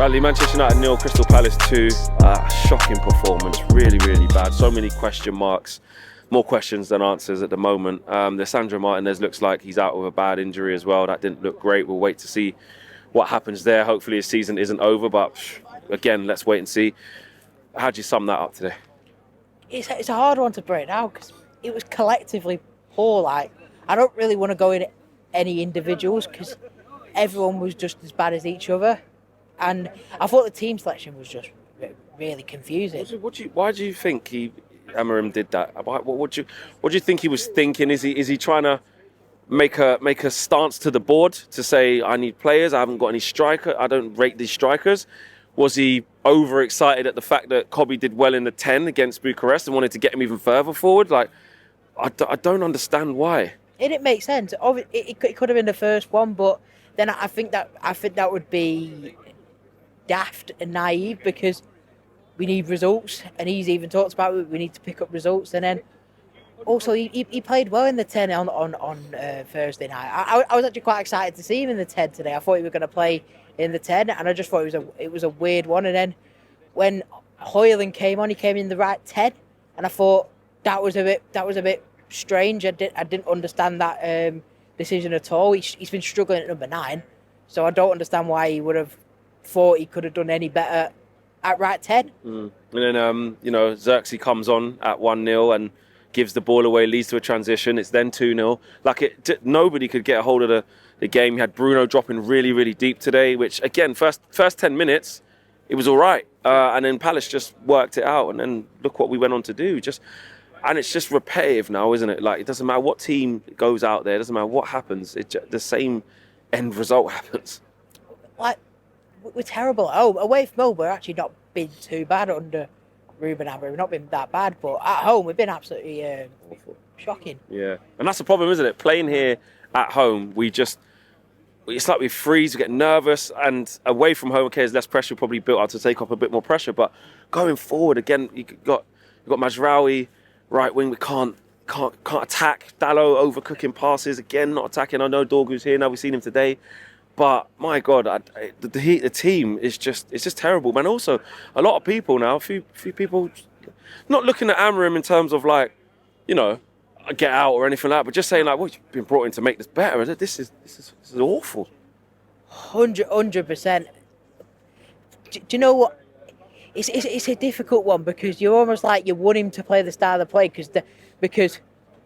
Bradley, Manchester United 0, Crystal Palace 2. Shocking performance, really, really bad. So many question marks, more questions than answers at the moment. Sandro Martinez looks like he's out with a bad injury as well. That didn't look great. We'll wait to see what happens there. Hopefully his season isn't over, but again, let's wait and see. How do you sum that up today? It's a hard one to break down because it was collectively poor. Like, I don't really want to go in any individuals because everyone was just as bad as each other. And I thought the team selection was just really confusing. Why do you think Amorim did that? What do you think he was thinking? Is he trying to make a stance to the board to say, I need players, I haven't got any striker, I don't rate these strikers? Was he overexcited at the fact that Kobe did well in the 10 against Bucharest and wanted to get him even further forward? Like, I don't understand why. It didn't make sense. It could have been the first one, but then I think that would be daft and naive because we need results, and he's even talked about it. We need to pick up results, and then also he played well in the 10 on Thursday night. I was actually quite excited to see him in the 10 today. I thought he was going to play in the 10, and I just thought it was a weird one. And then when Højlund came on, he came in the right 10, and I thought that was a bit strange. I didn't understand that decision at all. He's been struggling at number 9, so I don't understand why he would have thought he could have done any better at right 10. And then Xerxes comes on at 1-0 and gives the ball away, leads to a transition. It's then 2-0. Nobody could get a hold of the game. You had Bruno dropping really, really deep today, which again, first 10 minutes, it was all right. And then Palace just worked it out. And then look what we went on to do. And it's just repetitive now, isn't it? Like, it doesn't matter what team goes out there. It doesn't matter what happens. The same end result happens. Like, we're terrible. Away from home, we're actually not been too bad under Ruben Amorim. We've not been that bad, but at home, we've been absolutely awful. Shocking. Yeah, and that's the problem, isn't it? Playing here at home, it's like we freeze, we get nervous, and away from home, okay, there's less pressure, probably built up to take up a bit more pressure, but going forward, again, you've got Mazraoui, right wing, we can't attack. Dalot overcooking passes, again, not attacking. I know Dorgu's here now, we've seen him today. But my God, the team is just terrible, man. Also, a lot of people now, a few people, not looking at Amorim in terms of like, get out or anything like that, but just saying like, well, you've been brought in to make this better. This is awful. 100%. Do you know what? It's a difficult one because you're almost like you want him to play the style of play because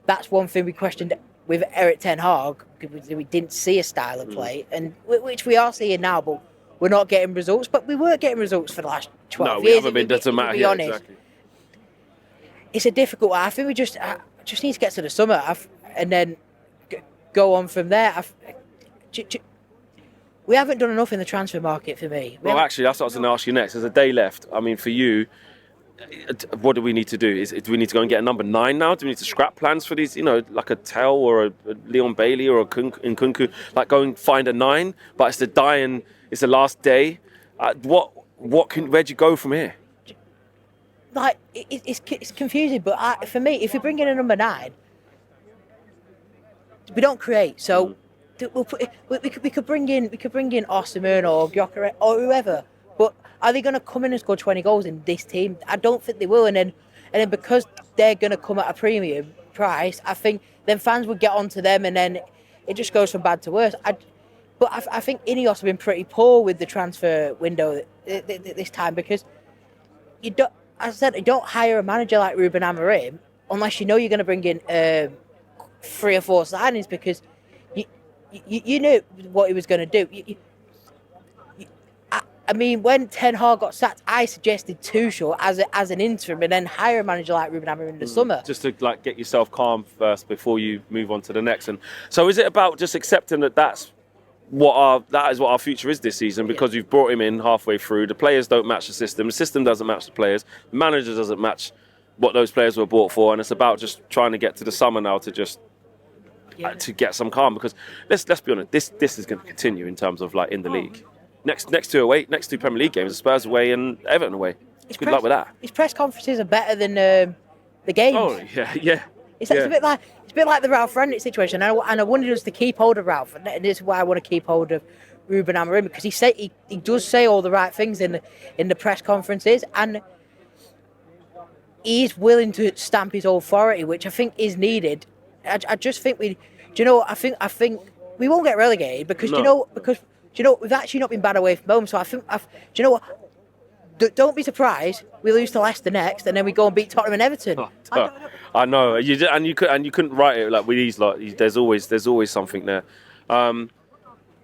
that's one thing we questioned with Erik ten Hag, we didn't see a style of play, and which we are seeing now, but we're not getting results. But we weren't getting results for the last 12 years. No, we haven't been. Doesn't matter. Yeah, exactly. It's a difficult one. I think we just need to get to the summer and then go on from there. We haven't done enough in the transfer market for me. Well, actually, that's what I was going to ask you next. There's a day left. I mean, for you, what do we need to do? Do we need to go and get a number 9 now? Do we need to scrap plans for these, like a Tell or a Leon Bailey or a Nkunku? Like, go and find a 9, but it's the last day. Where'd you go from here? Like, it's confusing, but for me, if we bring in a number 9, we don't create. So we could bring in Osimhen or Gyökeres or whoever, but are they going to come in and score 20 goals in this team? I don't think they will. And then because they're going to come at a premium price, I think then fans would get onto them, and then it just goes from bad to worse. But I think Ineos have been pretty poor with the transfer window this time because you don't hire a manager like Ruben Amorim unless you know you're going to bring in 3 or 4 signings because you knew what he was going to do. I mean, when Ten Hag got sacked, I suggested Tuchel as an interim and then hire a manager like Ruben Amorim in the summer. Just to get yourself calm first before you move on to the next. And so is it about just accepting that is what our future is this season because you've brought him in halfway through, the players don't match the system doesn't match the players, the manager doesn't match what those players were bought for, and it's about just trying to get to the summer now to just to get some calm because let's be honest, this is going to continue in terms of in the league. Next two Premier League games, Spurs away and Everton away. Good luck with that. His press conferences are better than the games. Oh yeah. It's a bit like the Ralph Rangnick situation, and I wanted us to keep hold of Ralph, and this is why I want to keep hold of Ruben Amorim, because he does say all the right things in the press conferences, and he's willing to stamp his authority, which I think is needed. I just think I think we won't get relegated because we've actually not been bad away from home. So I think don't be surprised we lose to Leicester next, and then we go and beat Tottenham and Everton. I know you did, and you couldn't write it like with these lot. There's always something there.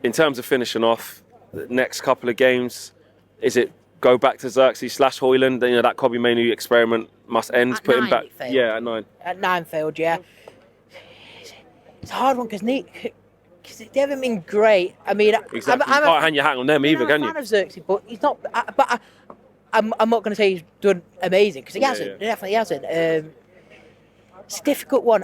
In terms of finishing off the next couple of games, is it go back to Xerxes / Hoyland? You know, that Kobbie Mainoo experiment must end. At Put him 9 back. it failed. Yeah, at 9. At 9 failed, yeah. It's a hard one because they haven't been great. I mean, Exactly. You can't hang your hat on them either, can I'm a you? fan of Xerxes, but he's not. I'm not going to say he's done amazing because he hasn't. Yeah. He definitely hasn't. It's a difficult one.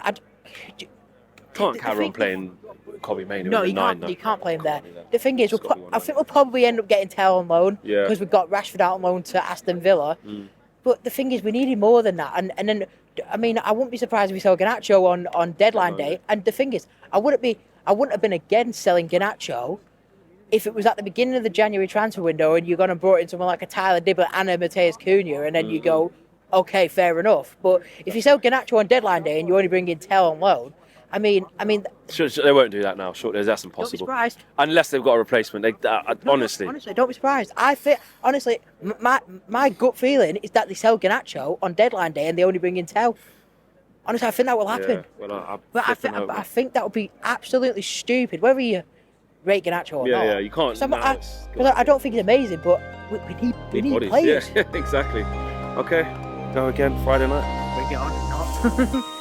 Can't carry on playing Kobbie Mainoo. No, at you 9. can't. You can't play him there. The thing is, It's gotta be one I think we'll probably end up getting Tell on loan Yeah. because we've got Rashford out on loan to Aston Villa. But the thing is, we needed more than that. And then, I mean, I wouldn't be surprised if we sell Garnacho on deadline day. And the thing is, I wouldn't have been against selling Garnacho if it was at the beginning of the January transfer window and you're going to brought in someone like a Tyler Dibble and a Mateus Cunha, and then you go, okay, fair enough. But if you sell Garnacho on deadline day and you only bring in Tell on loan, I mean, Sure, they won't do that now. Sure, that's don't be impossible. surprised. Unless they've got a replacement. Honestly. Honestly, don't be surprised. I think, honestly, my gut feeling is that they sell Garnacho on deadline day and they only bring in Tell. Honestly, I think that will happen. Yeah, well, But I think that would be absolutely stupid. Whether you rate Garnacho or not. Yeah, you can't. I don't think he's amazing, but we need bodies. players. Yeah, exactly. Okay, go again Friday night. Bring it on, not.